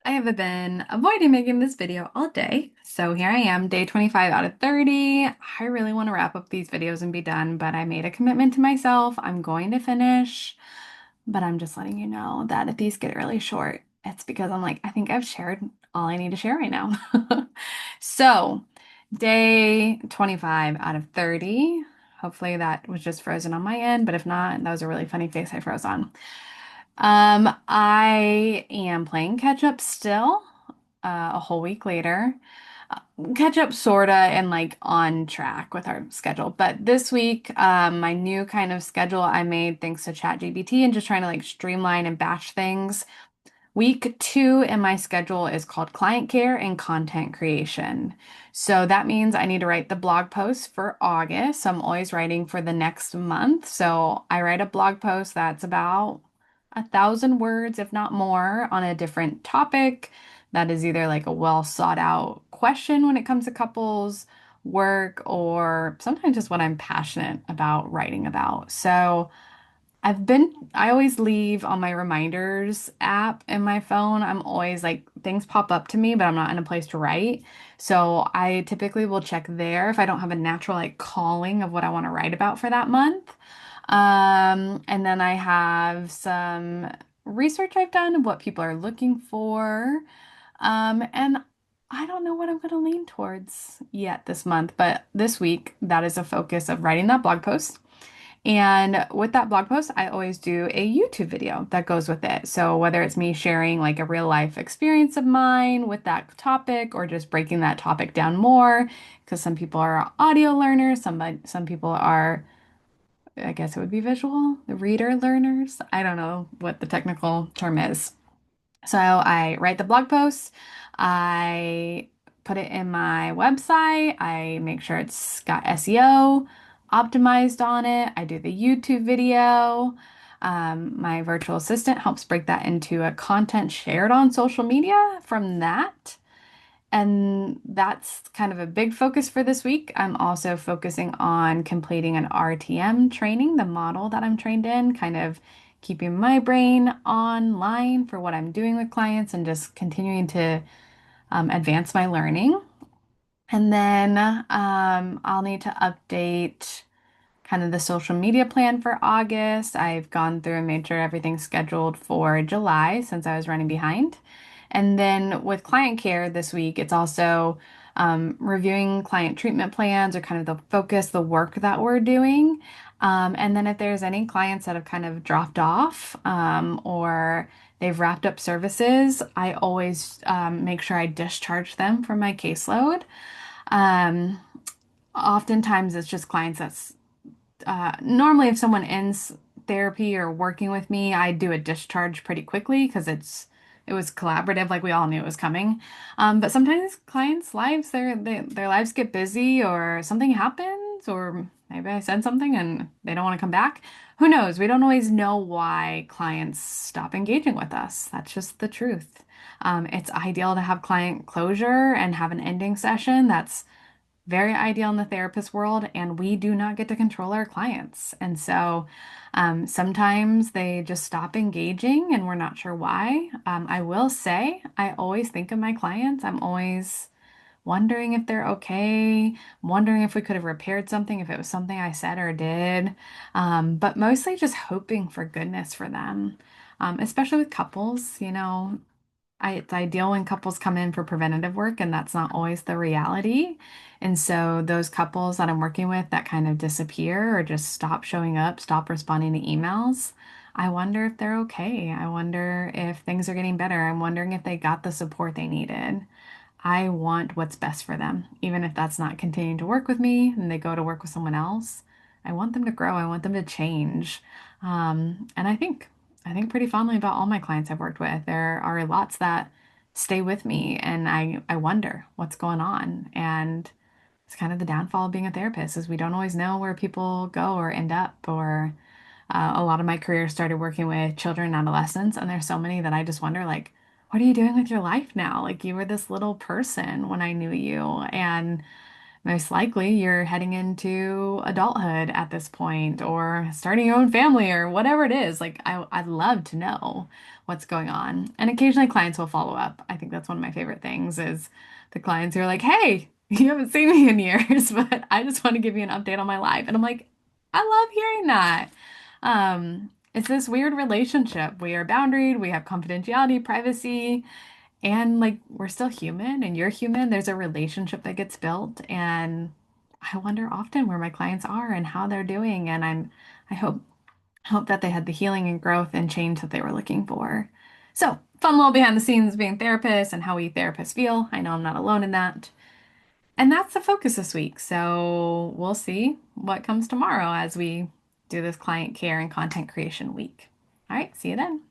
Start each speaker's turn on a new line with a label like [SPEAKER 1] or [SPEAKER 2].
[SPEAKER 1] I have been avoiding making this video all day. So here I am, day 25 out of 30. I really want to wrap up these videos and be done, but I made a commitment to myself. I'm going to finish, but I'm just letting you know that if these get really short, it's because I'm like, I think I've shared all I need to share right now. So, day 25 out of 30. Hopefully that was just frozen on my end, but if not, that was a really funny face I froze on. I am playing catch up still, a whole week later. Catch up sorta and like on track with our schedule. But this week, my new kind of schedule I made thanks to ChatGPT and just trying to like streamline and batch things. Week two in my schedule is called client care and content creation. So that means I need to write the blog post for August. So I'm always writing for the next month. So I write a blog post that's about 1,000 words, if not more, on a different topic that is either like a well thought out question when it comes to couples, work, or sometimes just what I'm passionate about writing about. So I always leave on my reminders app in my phone. I'm always like, things pop up to me, but I'm not in a place to write. So I typically will check there if I don't have a natural like calling of what I want to write about for that month. And then I have some research I've done of what people are looking for. And I don't know what I'm going to lean towards yet this month, but this week, that is a focus of writing that blog post. And with that blog post, I always do a YouTube video that goes with it. So whether it's me sharing like a real life experience of mine with that topic or just breaking that topic down more, because some people are audio learners, some people are, I guess it would be visual, the reader learners. I don't know what the technical term is. So I write the blog post, I put it in my website, I make sure it's got SEO optimized on it, I do the YouTube video. My virtual assistant helps break that into a content shared on social media from that. And that's kind of a big focus for this week. I'm also focusing on completing an RTM training, the model that I'm trained in, kind of keeping my brain online for what I'm doing with clients and just continuing to advance my learning. And then I'll need to update kind of the social media plan for August. I've gone through and made sure everything's scheduled for July since I was running behind. And then with client care this week, it's also reviewing client treatment plans or kind of the focus, the work that we're doing. And then if there's any clients that have kind of dropped off or they've wrapped up services, I always make sure I discharge them from my caseload. Um, Oftentimes it's just clients that's normally if someone ends therapy or working with me, I do a discharge pretty quickly because it was collaborative, like we all knew it was coming. But sometimes clients' lives, their lives get busy or something happens, or maybe I said something and they don't want to come back. Who knows? We don't always know why clients stop engaging with us. That's just the truth. It's ideal to have client closure and have an ending session. That's very ideal in the therapist world, and we do not get to control our clients. And so sometimes they just stop engaging and we're not sure why. I will say, I always think of my clients. I'm always wondering if they're okay, wondering if we could have repaired something, if it was something I said or did, but mostly just hoping for goodness for them. Especially with couples, it's ideal when couples come in for preventative work, and that's not always the reality. And so, those couples that I'm working with that kind of disappear or just stop showing up, stop responding to emails, I wonder if they're okay. I wonder if things are getting better. I'm wondering if they got the support they needed. I want what's best for them, even if that's not continuing to work with me and they go to work with someone else. I want them to grow. I want them to change. And I think pretty fondly about all my clients I've worked with. There are lots that stay with me, and I wonder what's going on. And it's kind of the downfall of being a therapist is we don't always know where people go or end up. Or a lot of my career started working with children and adolescents, and there's so many that I just wonder like, what are you doing with your life now? Like you were this little person when I knew you, and most likely you're heading into adulthood at this point or starting your own family or whatever it is. Like I'd love to know what's going on. And occasionally clients will follow up. I think that's one of my favorite things is the clients who are like, "Hey, you haven't seen me in years, but I just want to give you an update on my life." And I'm like, I love hearing that. It's this weird relationship. We are boundaried, we have confidentiality, privacy. And like we're still human and you're human. There's a relationship that gets built and I wonder often where my clients are and how they're doing. And I hope that they had the healing and growth and change that they were looking for. So fun little behind the scenes being therapists and how we therapists feel. I know I'm not alone in that. And that's the focus this week. So we'll see what comes tomorrow as we do this client care and content creation week. All right, see you then.